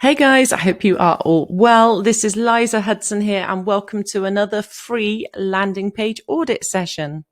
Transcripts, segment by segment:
Hey guys, I hope you are all well. This is Liza Hudson here and welcome to another free landing page audit session.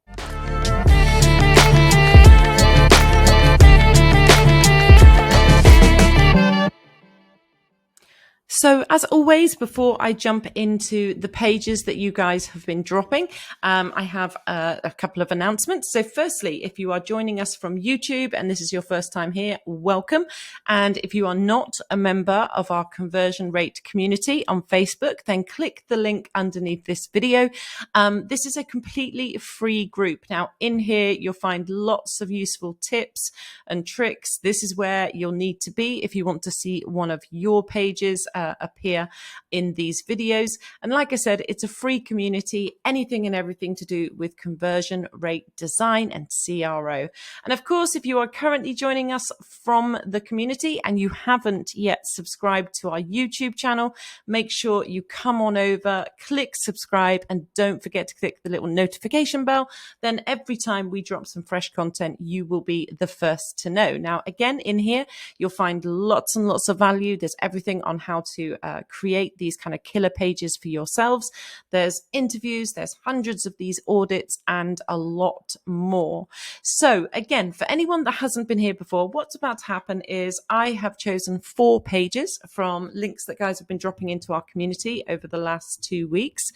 So as always, before I jump into the pages that you guys have been dropping, I have a couple of announcements. So firstly, if you are joining us from YouTube and this is your first time here, welcome. And if you are not a member of our conversion rate community on Facebook, then click the link underneath this video. This is a completely free group. Now in here, you'll find lots of useful tips and tricks. This is where you'll need to be if you want to see one of your pages appear in these videos. And like I said, it's a free community, anything and everything to do with conversion rate design and CRO. And of course, if you are currently joining us from the community and you haven't yet subscribed to our YouTube channel, make sure you come on over, click subscribe, and don't forget to click the little notification bell. Then every time we drop some fresh content, you will be the first to know. Now, again, in here, you'll find lots and lots of value. There's everything on how to create these kind of killer pages for yourselves. There's interviews, there's hundreds of these audits and a lot more. So again, for anyone that hasn't been here before, what's about to happen is I have chosen 4 pages from links that guys have been dropping into our community over the last 2 weeks.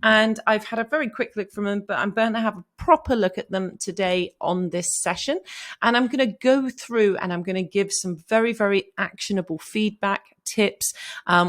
And I've had a very quick look from them, but I'm going to have a proper look at them today on this session. And I'm going to go through and I'm going to give some very, very actionable feedback, tips,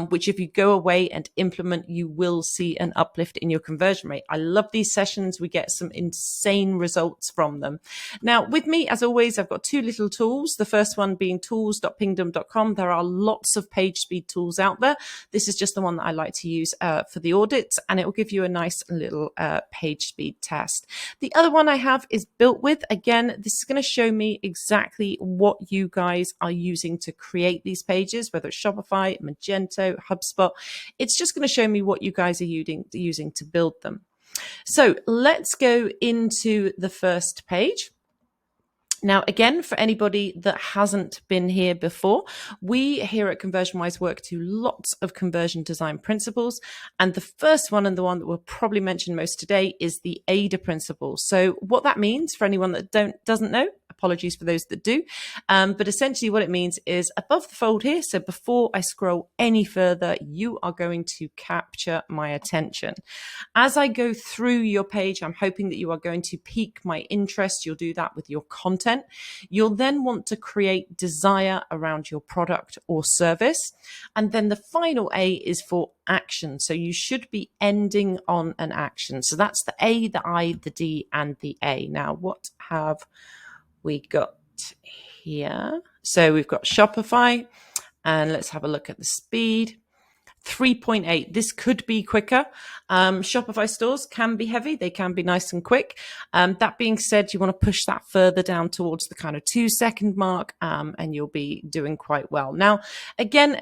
which if you go away and implement, you will see an uplift in your conversion rate. I love these sessions. We get some insane results from them. Now, with me, as always, I've got 2 little tools. The first one being tools.pingdom.com. There are lots of page speed tools out there. This is just the one that I like to use for the audits, and it will give you a nice little page speed test. The other one I have is Built With. Again, this is going to show me exactly what you guys are using to create these pages, whether it's Shopify, Magento, HubSpot. It's just going to show me what you guys are using to build them. So let's go into the first page. Now, again, for anybody that hasn't been here before, we here at ConversionWise work to lots of conversion design principles. And the first one, and the one that we'll probably mention most today, is the AIDA principle. So what that means for anyone that doesn't know, apologies for those that do. But essentially what it means is above the fold here. So before I scroll any further, you are going to capture my attention. As I go through your page, I'm hoping that you are going to pique my interest. You'll do that with your content. You'll then want to create desire around your product or service. And then the final A is for action. So you should be ending on an action. So that's the A, the I, the D, and the A. Now, what have we got here? So we've got Shopify, and let's have a look at the speed. 3.8. This could be quicker. Shopify stores can be heavy. They can be nice and quick. That being said, you want to push that further down towards the kind of 2-second mark, and you'll be doing quite well. Now, again,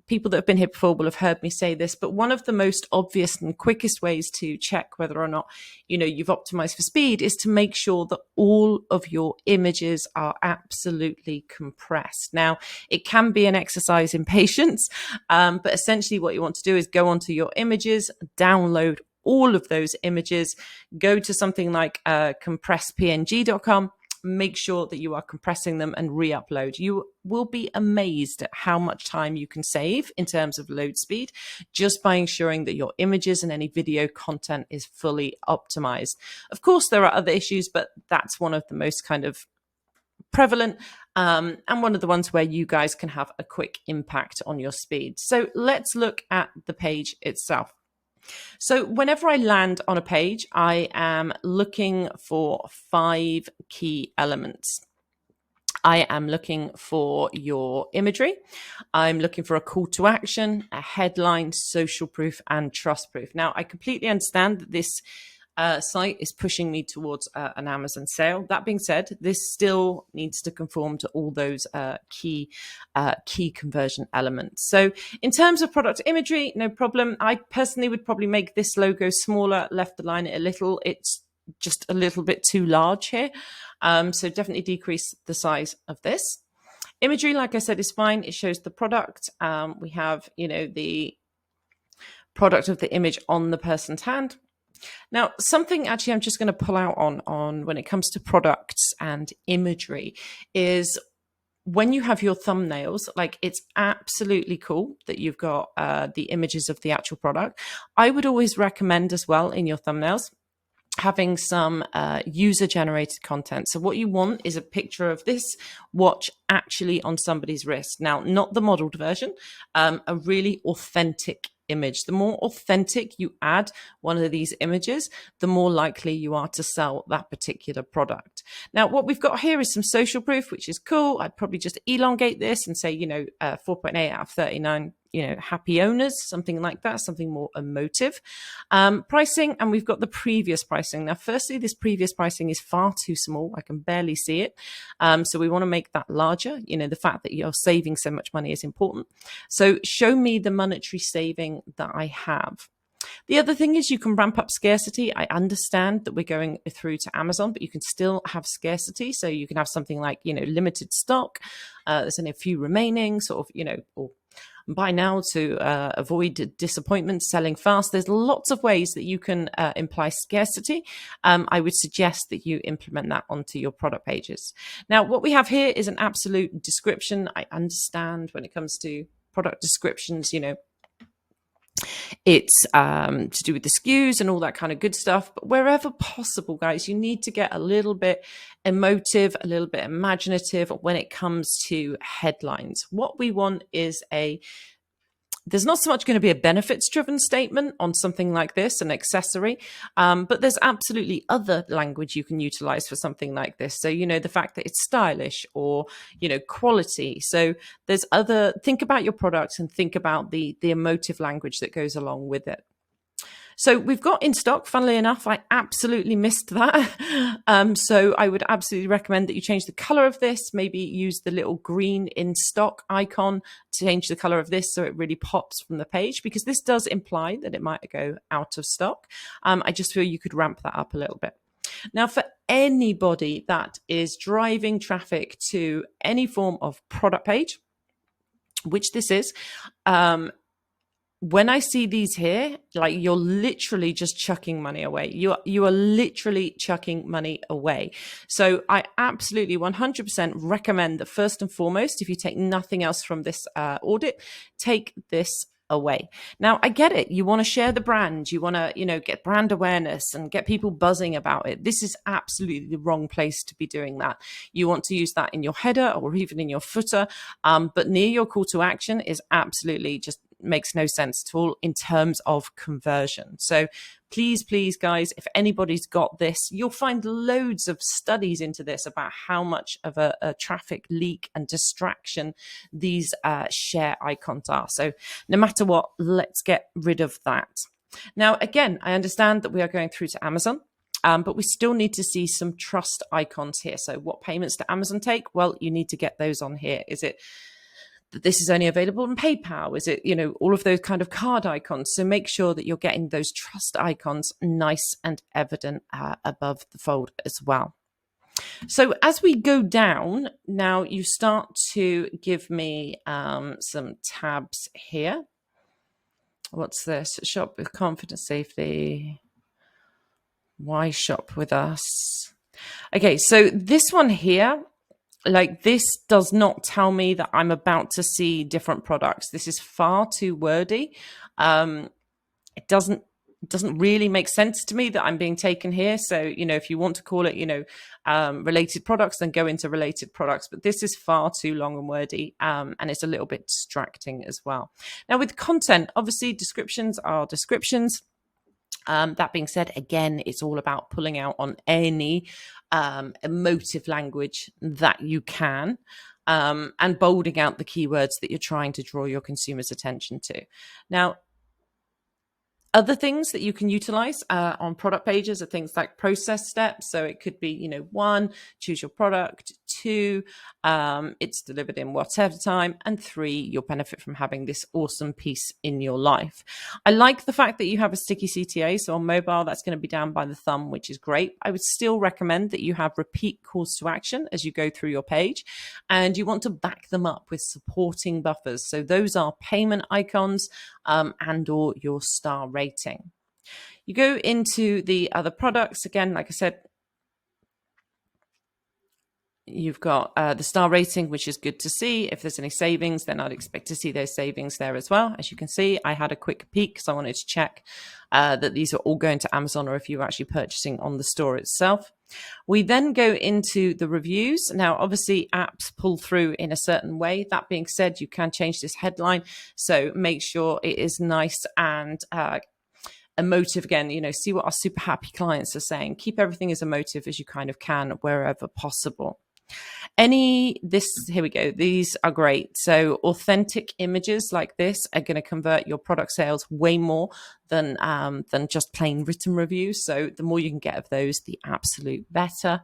people that have been here before will have heard me say this, but one of the most obvious and quickest ways to check whether or not, you've optimized for speed is to make sure that all of your images are absolutely compressed. Now, it can be an exercise in patience, but essentially what you want to do is go onto your images, download all of those images, go to something like compresspng.com, make sure that you are compressing them and re-upload. You will be amazed at how much time you can save in terms of load speed just by ensuring that your images and any video content is fully optimized. Of course, there are other issues, but that's one of the most kind of prevalent and one of the ones where you guys can have a quick impact on your speed. So let's look at the page itself. So whenever I land on a page, I am looking for 5 key elements. I am looking for your imagery. I'm looking for a call to action, a headline, social proof, and trust proof. Now, I completely understand that this site is pushing me towards an Amazon sale. That being said, this still needs to conform to all those key conversion elements. So in terms of product imagery, no problem. I personally would probably make this logo smaller, left align it a little. It's just a little bit too large here. So definitely decrease the size of this. Imagery, like I said, is fine. It shows the product. We have, the product of the image on the person's hand. Now, something actually I'm just going to pull out on when it comes to products and imagery is when you have your thumbnails, like it's absolutely cool that you've got the images of the actual product. I would always recommend as well in your thumbnails having some user generated content. So what you want is a picture of this watch actually on somebody's wrist. Now, not the modeled version, a really authentic image. The more authentic you add one of these images, the more likely you are to sell that particular product. Now, what we've got here is some social proof, which is cool. I'd probably just elongate this and say, 4.8 out of 39, happy owners, something like that, something more emotive. Pricing, and we've got the previous pricing. Now, firstly, this previous pricing is far too small. I can barely see it. So we want to make that larger. The fact that you're saving so much money is important. So show me the monetary saving that I have. The other thing is you can ramp up scarcity. I understand that we're going through to Amazon, but you can still have scarcity. So you can have something like, limited stock. There's only a few remaining, sort of, or buy now to avoid disappointment, selling fast. There's lots of ways that you can imply scarcity. I would suggest that you implement that onto your product pages. Now, what we have here is an absolute description. I understand when it comes to product descriptions, it's to do with the SKUs and all that kind of good stuff. But wherever possible, guys, you need to get a little bit emotive, a little bit imaginative when it comes to headlines. What we want is there's not so much going to be a benefits driven statement on something like this, an accessory, but there's absolutely other language you can utilize for something like this. So, the fact that it's stylish or, quality. So there's think about your products and think about the emotive language that goes along with it. So we've got in stock, funnily enough, I absolutely missed that. So I would absolutely recommend that you change the color of this, maybe use the little green in stock icon to change the color of this so it really pops from the page, because this does imply that it might go out of stock. I just feel you could ramp that up a little bit. Now, for anybody that is driving traffic to any form of product page, which this is, when I see these here, like you're literally just chucking money away. You are literally chucking money away. So I absolutely 100% recommend that first and foremost, if you take nothing else from this audit, take this away. Now, I get it. You want to share the brand. You want to, get brand awareness and get people buzzing about it. This is absolutely the wrong place to be doing that. You want to use that in your header or even in your footer. But near your call to action is absolutely just makes no sense at all in terms of conversion. So please, guys, if anybody's got this, you'll find loads of studies into this about how much of a traffic leak and distraction these share icons are. So no matter what, let's get rid of that. Now, again, I understand that we are going through to Amazon. But we still need to see some trust icons here. So what payments do Amazon take? Well, you need to get those on here. Is it that this is only available on PayPal? Is it, all of those kind of card icons? So make sure that you're getting those trust icons nice and evident above the fold as well. So as we go down, now you start to give me some tabs here. What's this? Shop with confidence, safety. Why shop with us? Okay, so this one here, like this does not tell me that I'm about to see different products. This is far too wordy. It doesn't really make sense to me that I'm being taken here. So, if you want to call it, related products, then go into related products. But this is far too long and wordy, and it's a little bit distracting as well. Now, with content, obviously, descriptions are descriptions. That being said, again, it's all about pulling out on any emotive language that you can, and bolding out the keywords that you're trying to draw your consumers' attention to. Now, other things that you can utilize on product pages are things like process steps. So it could be, 1, choose your product, 2, it's delivered in whatever time, and 3, you'll benefit from having this awesome piece in your life. I like the fact that you have a sticky CTA. So on mobile, that's going to be down by the thumb, which is great. I would still recommend that you have repeat calls to action as you go through your page, and you want to back them up with supporting buffers. So those are payment icons and or your star rating. You go into the other products. Again, like I said, you've got the star rating, which is good to see. If there's any savings, then I'd expect to see those savings there as well. As you can see, I had a quick peek because I wanted to check that these are all going to Amazon, or if you're actually purchasing on the store itself. We then go into the reviews. Now, obviously, apps pull through in a certain way. That being said, you can change this headline. So make sure it is nice and emotive. Again, see what our super happy clients are saying. Keep everything as emotive as you kind of can wherever possible. Here we go. These are great. So authentic images like this are going to convert your product sales way more than just plain written reviews. So the more you can get of those, the absolute better.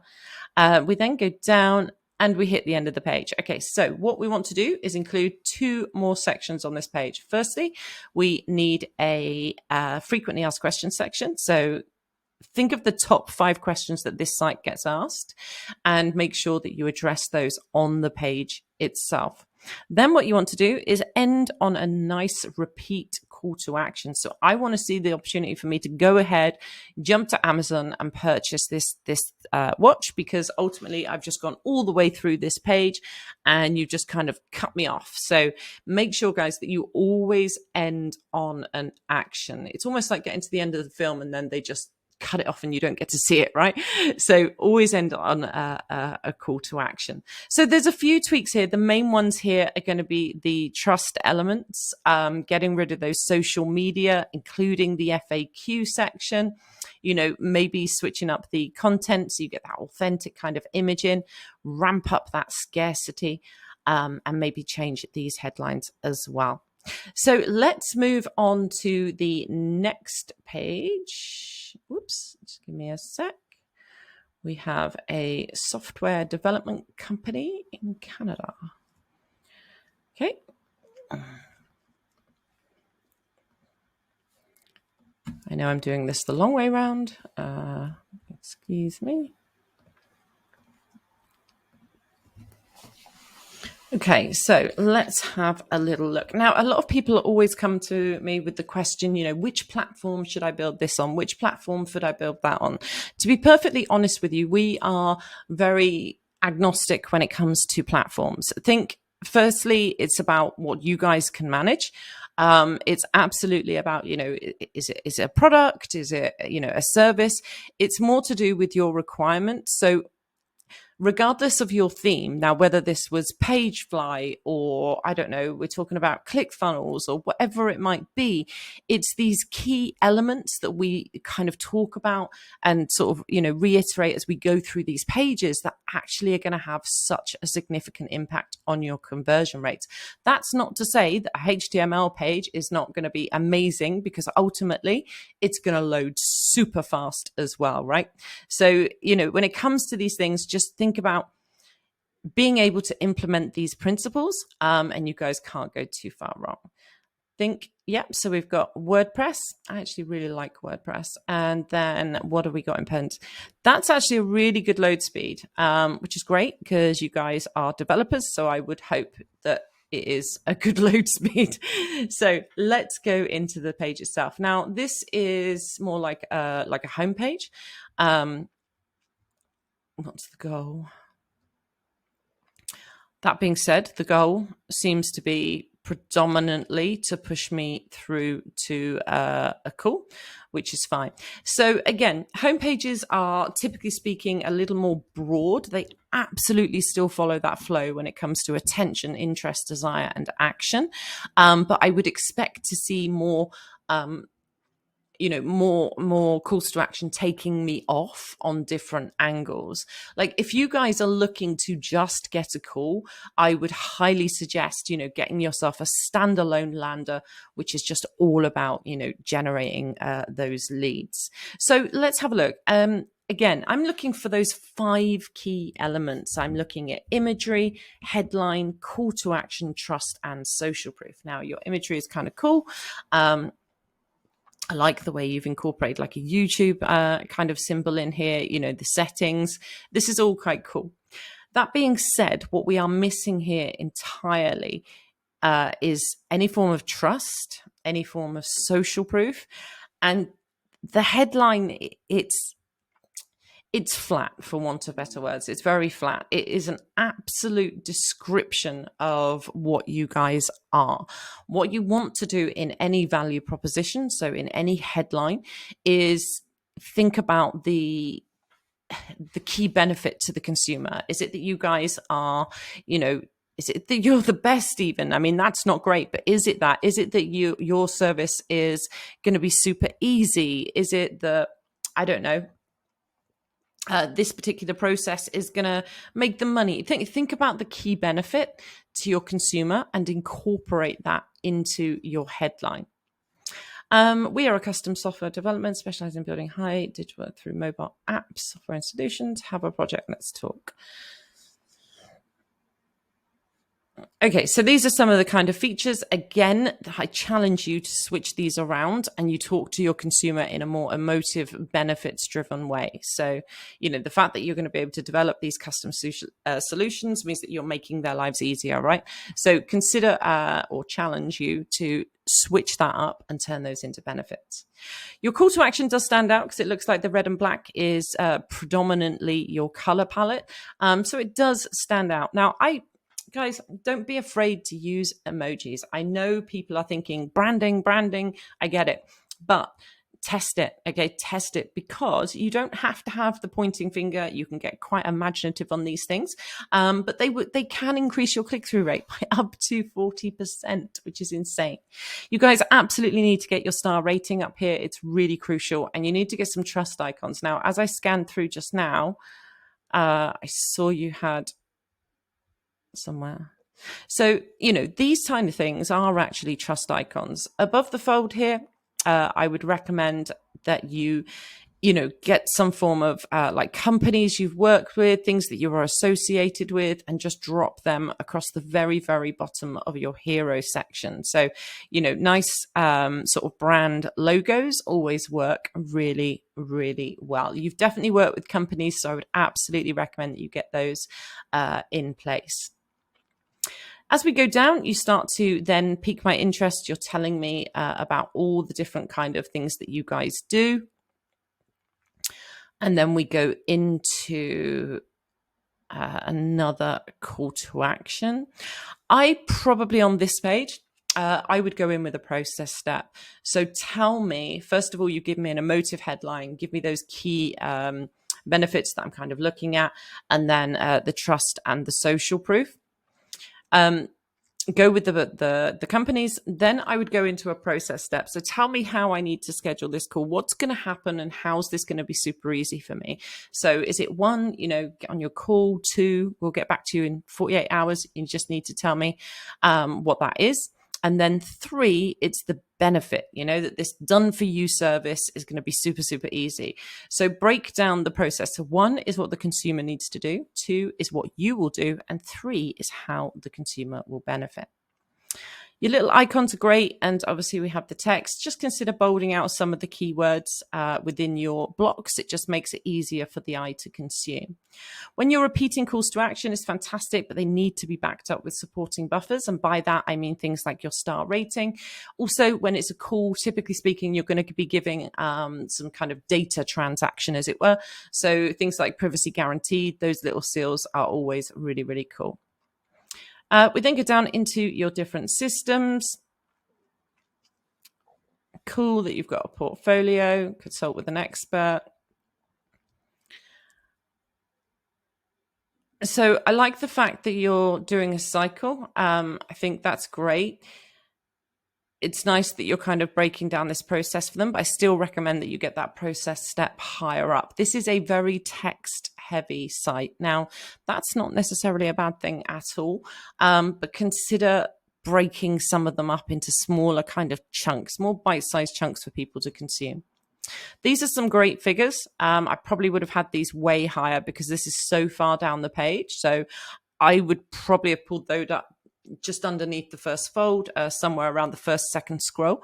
We then go down and we hit the end of the page. Okay, so what we want to do is include 2 more sections on this page. Firstly, we need a frequently asked questions section. So think of the top 5 questions that this site gets asked and make sure that you address those on the page itself. Then what you want to do is end on a nice repeat call to action. So I want to see the opportunity for me to go ahead, jump to Amazon and purchase this watch, because ultimately I've just gone all the way through this page and you just kind of cut me off. So make sure, guys, that you always end on an action. It's almost like getting to the end of the film and then they just cut it off and you don't get to see it, right? So always end on a call to action. So there's a few tweaks here. The main ones here are going to be the trust elements, getting rid of those social media, including the FAQ section, maybe switching up the content so you get that authentic kind of image in, ramp up that scarcity, and maybe change these headlines as well. So let's move on to the next page. Whoops, just give me a sec. We have a software development company in Canada. Okay. I know I'm doing this the long way around. Excuse me. Okay, so let's have a little look. Now, a lot of people always come to me with the question, which platform should I build this on? Which platform should I build that on? To be perfectly honest with you, we are very agnostic when it comes to platforms. I think, firstly, it's about what you guys can manage. It's absolutely about, is it a product? Is it, a service? It's more to do with your requirements. So regardless of your theme, now, whether this was Pagefly or, I don't know, we're talking about ClickFunnels or whatever it might be, it's these key elements that we kind of talk about and sort of, reiterate as we go through these pages that actually are going to have such a significant impact on your conversion rates. That's not to say that a HTML page is not going to be amazing, because ultimately it's going to load super fast as well, right? So, when it comes to these things, just think about being able to implement these principles, and you guys can't go too far wrong. So we've got WordPress. I actually really like WordPress. And then what have we got in Pens? That's actually a really good load speed, which is great because you guys are developers. So I would hope that it is a good load speed. So let's go into the page itself. Now, this is more like a home page. What's the goal? That being said, the goal seems to be predominantly to push me through to a call, which is fine. So again, home pages are, typically speaking, a little more broad. They absolutely still follow that flow when it comes to attention, interest, desire, and action. But I would expect to see more more calls to action taking me off on different angles. Like if you guys are looking to just get a call, I would highly suggest, getting yourself a standalone lander, which is just all about, generating those leads. So let's have a look. again, I'm looking for those 5 key elements. I'm looking at imagery, headline, call to action, trust, and social proof. Now, your imagery is kind of cool. I like the way you've incorporated like a YouTube kind of symbol in here, the settings. This is all quite cool. That being said, what we are missing here entirely is any form of trust, any form of social proof. And the headline, it's flat, for want of better words. It's very flat. It is an absolute description of what you guys are. What you want to do in any value proposition, so in any headline, is think about the key benefit to the consumer. Is it that you guys are, is it that you're the best even? I mean, that's not great, but is it that? Is it that your service is going to be super easy? Is it that, I don't know, this particular process is going to make them money? Think about the key benefit to your consumer and incorporate that into your headline. We are a custom software development specialized in building high digital work through mobile apps, software and solutions. Have a project. Let's talk. Okay, so these are some of the kind of features. Again, I challenge you to switch these around and you talk to your consumer in a more emotive, benefits-driven way. So, the fact that you're going to be able to develop these custom solutions means that you're making their lives easier, right? So consider or challenge you to switch that up and turn those into benefits. Your call to action does stand out because it looks like the red and black is predominantly your color palette. So it does stand out. Now, guys, don't be afraid to use emojis. I know people are thinking branding. I get it, but test it. Okay, test it, because you don't have to have the pointing finger. You can get quite imaginative on these things, but they can increase your click-through rate by up to 40%, which is insane. You guys absolutely need to get your star rating up here. It's really crucial, and you need to get some trust icons. Now, as I scanned through just now, I saw you had somewhere. So, these kind of things are actually trust icons. Above the fold here, I would recommend that you get some form of like companies you've worked with, things that you are associated with, and just drop them across the very, very bottom of your hero section. So, nice sort of brand logos always work really, really well. You've definitely worked with companies, so I would absolutely recommend that you get those in place. As we go down, you start to then pique my interest. You're telling me about all the different kind of things that you guys do. And then we go into another call to action. I probably on this page, I would go in with a process step. So tell me, first of all, you give me an emotive headline, give me those key benefits that I'm kind of looking at, and then the trust and the social proof. Go with the companies. Then I would go into a process step. So tell me how I need to schedule this call. What's going to happen and how's this going to be super easy for me? So is it 1, get on your call, 2, we'll get back to you in 48 hours. You just need to tell me what that is. And then 3, it's the benefit, that this done for you service is going to be super, super easy. So break down the process. So 1 is what the consumer needs to do. 2 is what you will do. And 3 is how the consumer will benefit. Your little icons are great. And obviously we have the text. Just consider bolding out some of the keywords within your blocks. It just makes it easier for the eye to consume. When you're repeating calls to action, it's fantastic, but they need to be backed up with supporting buffers. And by that, I mean things like your star rating. Also, when it's a call, typically speaking, you're going to be giving some kind of data transaction, as it were. So things like privacy guaranteed, those little seals are always really, really cool. We then go down into your different systems. Cool that you've got a portfolio, consult with an expert. So I like the fact that you're doing a cycle. I think that's great. It's nice that you're kind of breaking down this process for them, but I still recommend that you get that process step higher up. This is a very text heavy site. Now, that's not necessarily a bad thing at all, but consider breaking some of them up into smaller kind of chunks, more bite-sized chunks for people to consume. These are some great figures. I probably would have had these way higher because this is so far down the page. So I would probably have pulled those up just underneath the first fold, somewhere around the second scroll,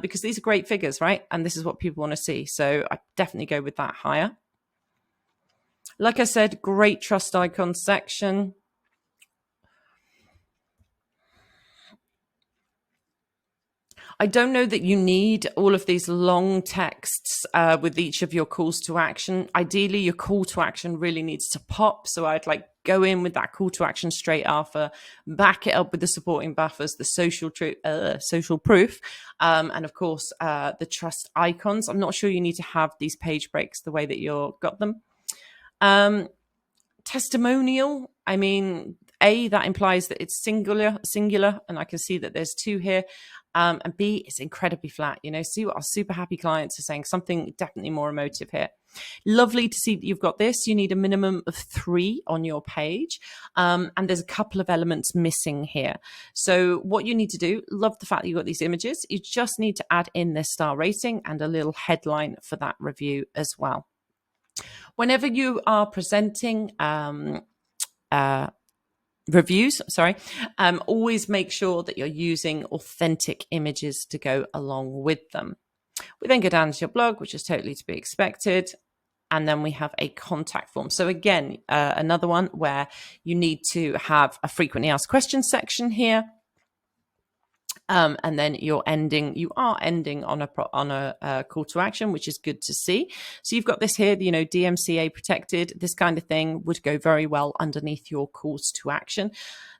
because these are great figures, right? And this is what people want to see. So I definitely go with that higher. Like I said, great trust icon section. I don't know that you need all of these long texts with each of your calls to action. Ideally, your call to action really needs to pop. So I'd like go in with that call to action straight after, back it up with the supporting buffers, the social proof, and of course, the trust icons. I'm not sure you need to have these page breaks the way that you've got them. Testimonial, I mean, that implies that it's singular, and I can see that there's two here. And B, it's incredibly flat. See what our super happy clients are saying, something definitely more emotive here. Lovely to see that you've got this. You need a minimum of 3 on your page. And there's a couple of elements missing here. So what you need to do, love the fact that you've got these images. You just need to add in their star rating and a little headline for that review as well. Whenever you are presenting reviews, always make sure that you're using authentic images to go along with them. We then go down to your blog, which is totally to be expected. And then we have a contact form. So again, another one where you need to have a frequently asked questions section here. And then you are ending on a call to action, which is good to see. So you've got this here, DMCA protected. This kind of thing would go very well underneath your calls to action.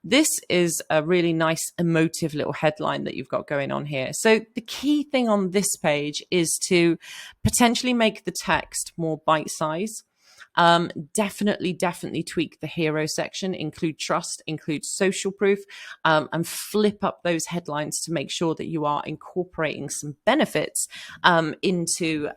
This is a really nice emotive little headline that you've got going on here. So the key thing on this page is to potentially make the text more bite-sized. Definitely tweak the hero section, include trust, include social proof, and flip up those headlines to make sure that you are incorporating some benefits into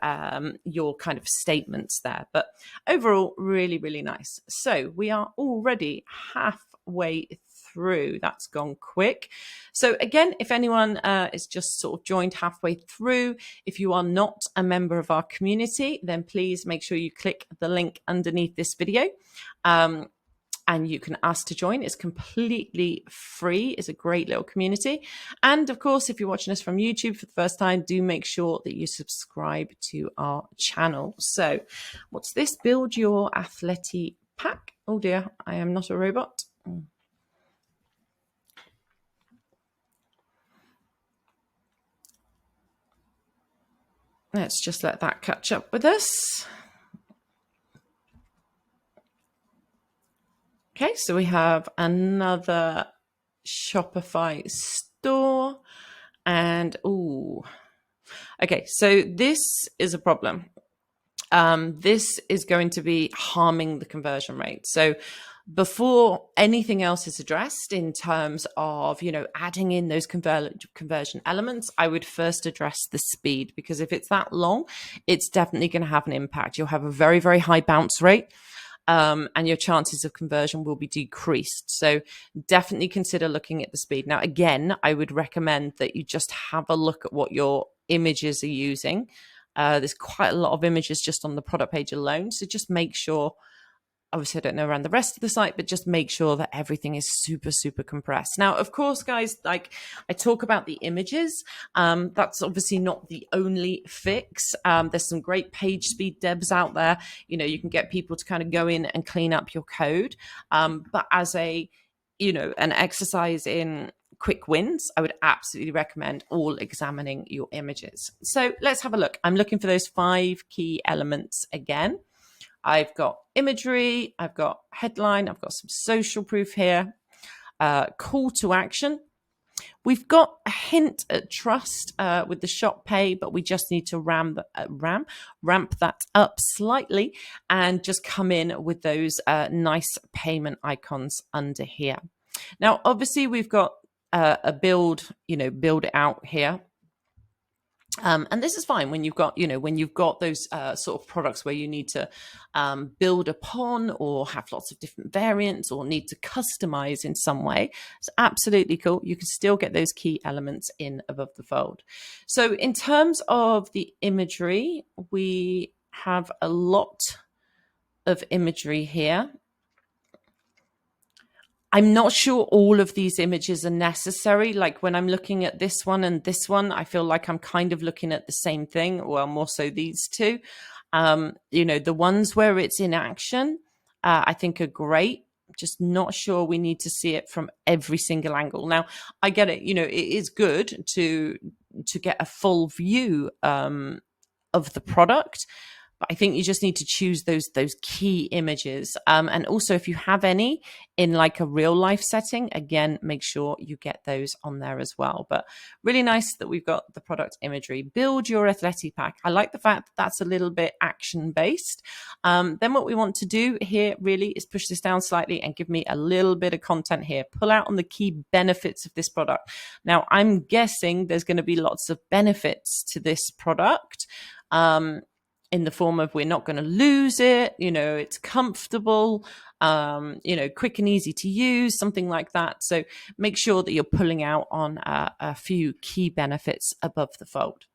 your kind of statements there. But overall, really, really nice. So we are already halfway through. That's gone quick. So again, if anyone is just sort of joined halfway through, if you are not a member of our community, then please make sure you click the link underneath this video. And you can ask to join. It's completely free. It's a great little community. And of course, if you're watching us from YouTube for the first time, do make sure that you subscribe to our channel. So what's this? Build your Athletic pack. Oh dear, I am not a robot. Let's just let that catch up with us. Okay, so we have another Shopify store. And, okay, so this is a problem. This is going to be harming the conversion rate. So before anything else is addressed in terms of, adding in those conversion elements, I would first address the speed, because if it's that long, it's definitely going to have an impact. You'll have a very, very high bounce rate. And your chances of conversion will be decreased. So definitely consider looking at the speed. Now, again, I would recommend that you just have a look at what your images are using. There's quite a lot of images just on the product page alone. So just make sure, obviously I don't know around the rest of the site, but just make sure that everything is super, super compressed. Now, of course, guys, like I talk about the images. That's obviously not the only fix. There's some great page speed devs out there. You can get people to kind of go in and clean up your code. But as an exercise in quick wins, I would absolutely recommend all examining your images. So let's have a look. I'm looking for those 5 key elements again. I've got imagery, I've got headline, I've got some social proof here, call to action. We've got a hint at trust with the shop pay, but we just need to ramp that up slightly and just come in with those nice payment icons under here. Now, obviously, we've got a build it out here. And this is fine when you've got, when you've got those sort of products where you need to build upon or have lots of different variants or need to customize in some way. It's absolutely cool. You can still get those key elements in above the fold. So in terms of the imagery, we have a lot of imagery here. I'm not sure all of these images are necessary. Like when I'm looking at this one and this one, I feel like I'm kind of looking at the same thing. Well, more so these two. The ones where it's in action, I think are great. Just not sure we need to see it from every single angle. Now, I get it. It is good to get a full view of the product. But I think you just need to choose those key images. And also, if you have any in like a real life setting, again, make sure you get those on there as well. But really nice that we've got the product imagery. Build your athletic pack. I like the fact that that's a little bit action based. Then what we want to do here really is push this down slightly and give me a little bit of content here. Pull out on the key benefits of this product. Now, I'm guessing there's going to be lots of benefits to this product. In the form of we're not going to lose it, it's comfortable, quick and easy to use, something like that. So make sure that you're pulling out on a few key benefits above the fold.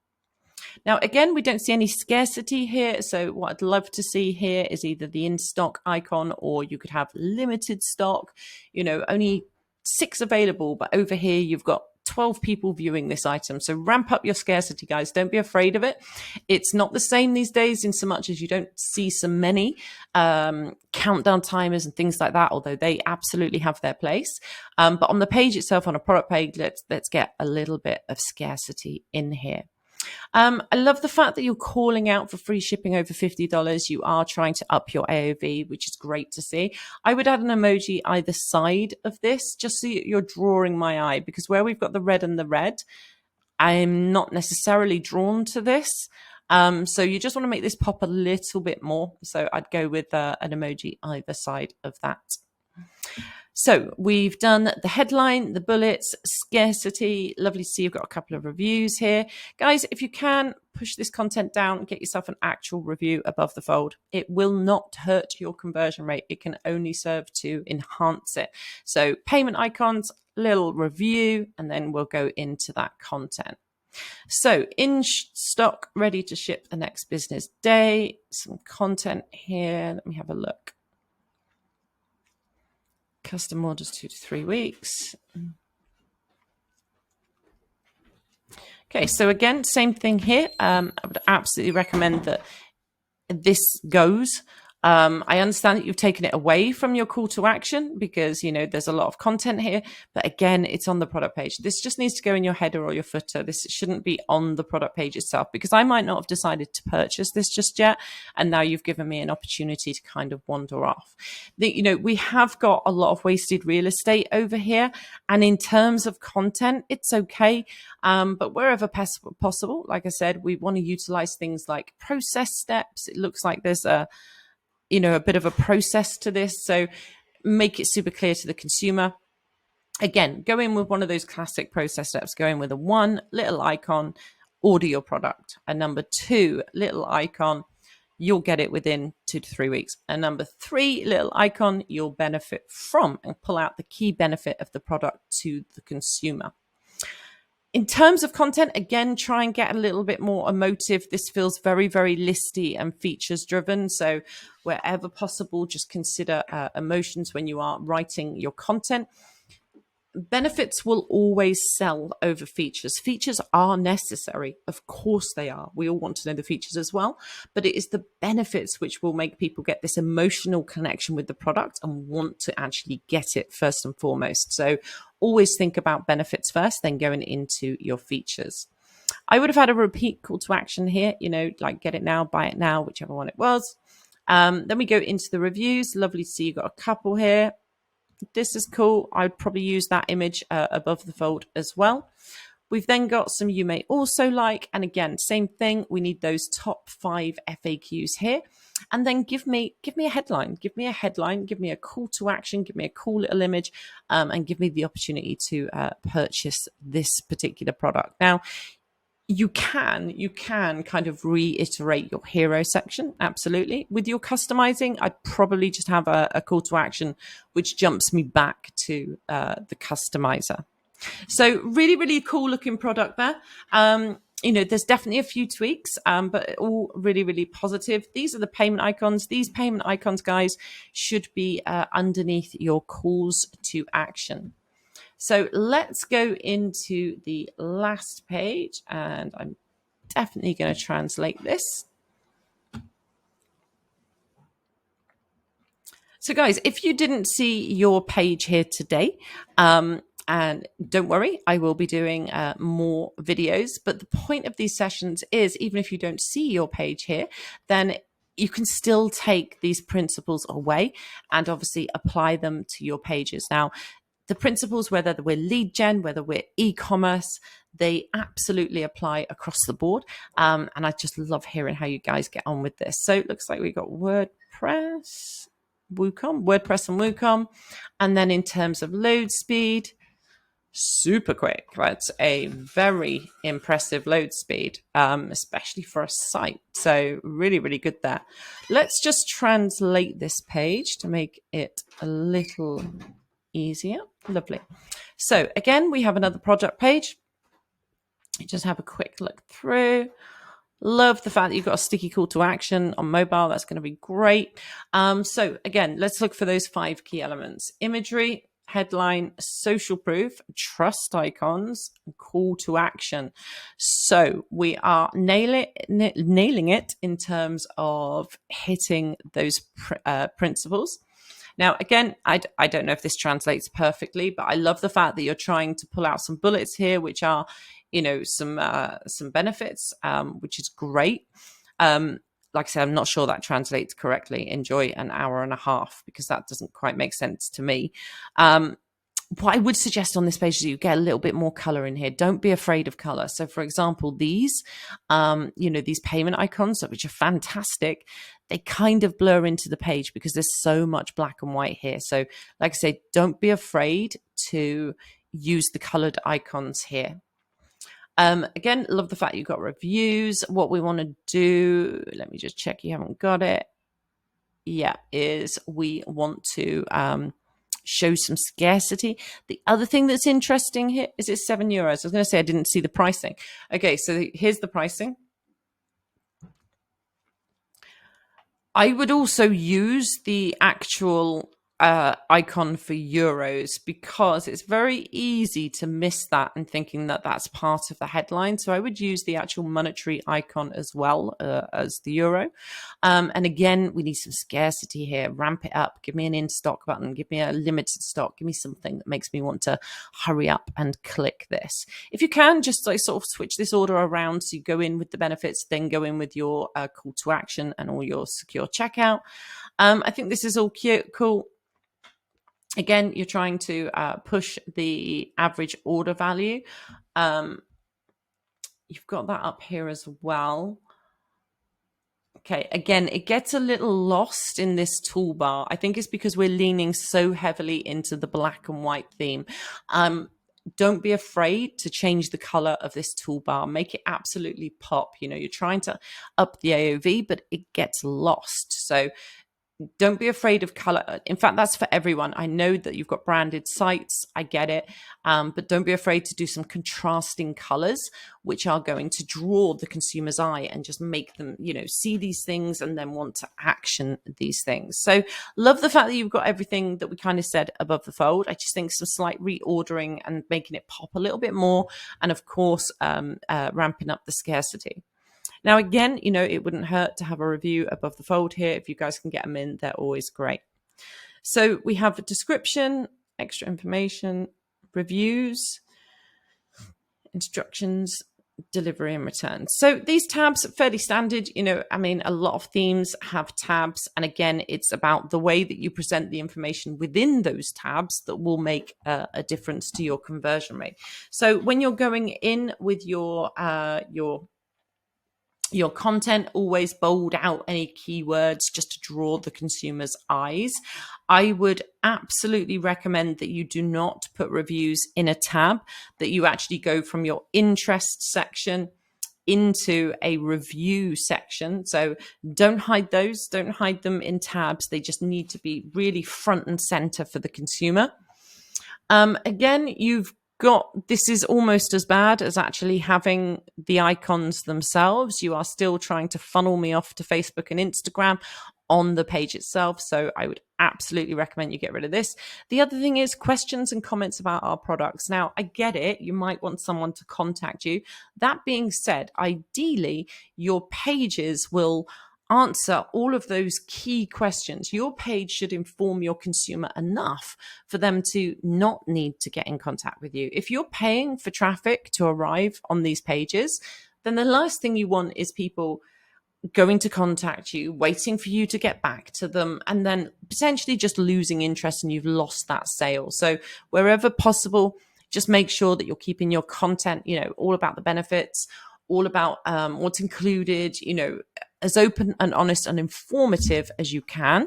Now, again, we don't see any scarcity here. So what I'd love to see here is either the in-stock icon or you could have limited stock, only 6 available, but over here you've got 12 people viewing this item. So ramp up your scarcity, guys. Don't be afraid of it. It's not the same these days in so much as you don't see so many countdown timers and things like that, although they absolutely have their place. But on the page itself, on a product page, let's get a little bit of scarcity in here. I love the fact that you're calling out for free shipping over $50. You are trying to up your AOV, which is great to see. I would add an emoji either side of this, just so you're drawing my eye, because where we've got the red and the red, I'm not necessarily drawn to this. So you just want to make this pop a little bit more. So I'd go with an emoji either side of that. So we've done the headline, the bullets, scarcity. Lovely to see you've got a couple of reviews here. Guys, if you can, push this content down and get yourself an actual review above the fold. It will not hurt your conversion rate. It can only serve to enhance it. So payment icons, little review, and then we'll go into that content. So in stock, ready to ship the next business day. Some content here. Let me have a look. Custom orders 2 to 3 weeks. Okay, so again, same thing here. I would absolutely recommend that this goes. I understand that you've taken it away from your call to action because, there's a lot of content here. But again, it's on the product page. This just needs to go in your header or your footer. This shouldn't be on the product page itself because I might not have decided to purchase this just yet. And now you've given me an opportunity to kind of wander off. We have got a lot of wasted real estate over here. And in terms of content, it's okay. But wherever possible, like I said, we want to utilize things like process steps. It looks like there's a bit of a process to this. So make it super clear to the consumer. Again, go in with one of those classic process steps. Go in with a 1, little icon, order your product. And number 2, little icon, you'll get it within 2 to 3 weeks. And number 3, little icon, you'll benefit from and pull out the key benefit of the product to the consumer. In terms of content, again, try and get a little bit more emotive. This feels very, very listy and features driven. So wherever possible, just consider emotions when you are writing your content. Benefits will always sell over features. Features are necessary. Of course they are. We all want to know the features as well, but it is the benefits which will make people get this emotional connection with the product and want to actually get it first and foremost. So always think about benefits first, then going into your features. I would have had a repeat call to action here, like get it now, buy it now, whichever one it was. Then we go into the reviews. Lovely to see you got a couple here. This is cool. I would probably use that image above the fold as well. We've then got some you may also like. And again, same thing. We need those top 5 FAQs here. And then give me a headline. Give me a headline. Give me a call to action. Give me a cool little image. And give me the opportunity to purchase this particular product. Now, you can kind of reiterate your hero section. Absolutely. With your customizing, I'd probably just have a call to action which jumps me back to the customizer. So really, really cool looking product there. There's definitely a few tweaks, but all really, really positive. These are the payment icons. These payment icons, guys, should be underneath your calls to action. So let's go into the last page, and I'm definitely going to translate this. So guys, if you didn't see your page here today, and don't worry, I will be doing more videos. But the point of these sessions is, even if you don't see your page here, then you can still take these principles away and obviously apply them to your pages. Now, the principles, whether we're lead gen, whether we're e-commerce, they absolutely apply across the board. And I just love hearing how you guys get on with this. So it looks like we've got WordPress, WordPress and WooCommerce. And then in terms of load speed, super quick. That's a very impressive load speed, especially for a site. So really, really good there. Let's just translate this page to make it a little easier. Lovely. So again, we have another product page. Just have a quick look through. Love the fact that you've got a sticky call to action on mobile. That's going to be great. So again, let's look for those 5 key elements: imagery, headline, social proof, trust icons, call to action. So we are nailing it in terms of hitting those principles. Now, again, I don't know if this translates perfectly, but I love the fact that you're trying to pull out some bullets here, which are, some benefits, which is great. Like I said, I'm not sure that translates correctly. Enjoy an hour and a half, because that doesn't quite make sense to me. What I would suggest on this page is you get a little bit more color in here. Don't be afraid of color. So for example, these payment icons, which are fantastic, they kind of blur into the page because there's so much black and white here. So like I say, don't be afraid to use the colored icons here. Again, love the fact you've got reviews. What we want to do, let me just check you haven't got it. Yeah, is we want to show some scarcity. The other thing that's interesting here is it's €7. I was going to say I didn't see the pricing. Okay, so here's the pricing. I would also use the actual icon for euros, because it's very easy to miss that and thinking that that's part of the headline. So I would use the actual monetary icon as well as the euro. And again, we need some scarcity here. Ramp it up. Give me an in stock button. Give me a limited stock. Give me something that makes me want to hurry up and click this. If you can, just like sort of switch this order around. So you go in with the benefits, then go in with your call to action and all your secure checkout. I think this is all cute, cool. Again, you're trying to push the average order value. You've got that up here as well. Okay, again, it gets a little lost in this toolbar. I think it's because we're leaning so heavily into the black and white theme. Don't be afraid to change the color of this toolbar. Make it absolutely pop. You're trying to up the AOV, but it gets lost. So don't be afraid of color. In fact, that's for everyone. I know that you've got branded sites. I get it. But don't be afraid to do some contrasting colors, which are going to draw the consumer's eye and just make them, see these things and then want to action these things. So love the fact that you've got everything that we kind of said above the fold. I just think some slight reordering and making it pop a little bit more. And of course, ramping up the scarcity. Now, again, it wouldn't hurt to have a review above the fold here. If you guys can get them in, they're always great. So we have a description, extra information, reviews, instructions, delivery and return. So these tabs are fairly standard. A lot of themes have tabs. And again, it's about the way that you present the information within those tabs that will make a difference to your conversion rate. So when you're going in with your content, always bold out any keywords just to draw the consumer's eyes. I would absolutely recommend that you do not put reviews in a tab, that you actually go from your interest section into a review section. So don't hide those, don't hide them in tabs. They just need to be really front and center for the consumer. Again, this is almost as bad as actually having the icons themselves. You are still trying to funnel me off to Facebook and Instagram on the page itself. So I would absolutely recommend you get rid of this. The other thing is questions and comments about our products. Now, I get it. You might want someone to contact you. That being said, ideally, your pages will answer all of those key questions. Your page should inform your consumer enough for them to not need to get in contact with you. If you're paying for traffic to arrive on these pages, then the last thing you want is people going to contact you, waiting for you to get back to them, and then potentially just losing interest and you've lost that sale. So wherever possible, just make sure that you're keeping your content, all about the benefits, all about what's included, as open and honest and informative as you can.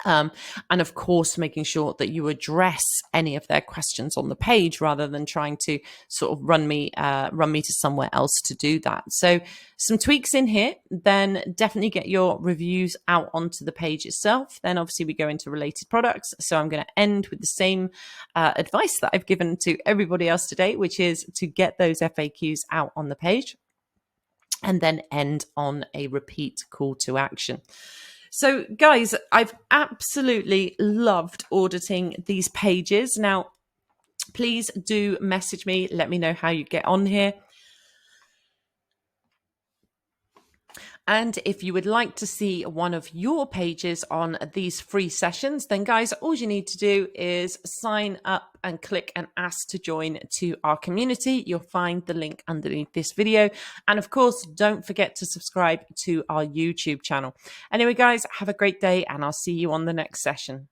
And of course, making sure that you address any of their questions on the page rather than trying to sort of run me to somewhere else to do that. So some tweaks in here, then definitely get your reviews out onto the page itself. Then obviously we go into related products. So I'm going to end with the same advice that I've given to everybody else today, which is to get those FAQs out on the page and then end on a repeat call to action. So guys, I've absolutely loved auditing these pages. Now, please do message me. Let me know how you get on here. And if you would like to see one of your pages on these free sessions, then guys, all you need to do is sign up and click and ask to join to our community. You'll find the link underneath this video. And of course, don't forget to subscribe to our YouTube channel. Anyway, guys, have a great day and I'll see you on the next session.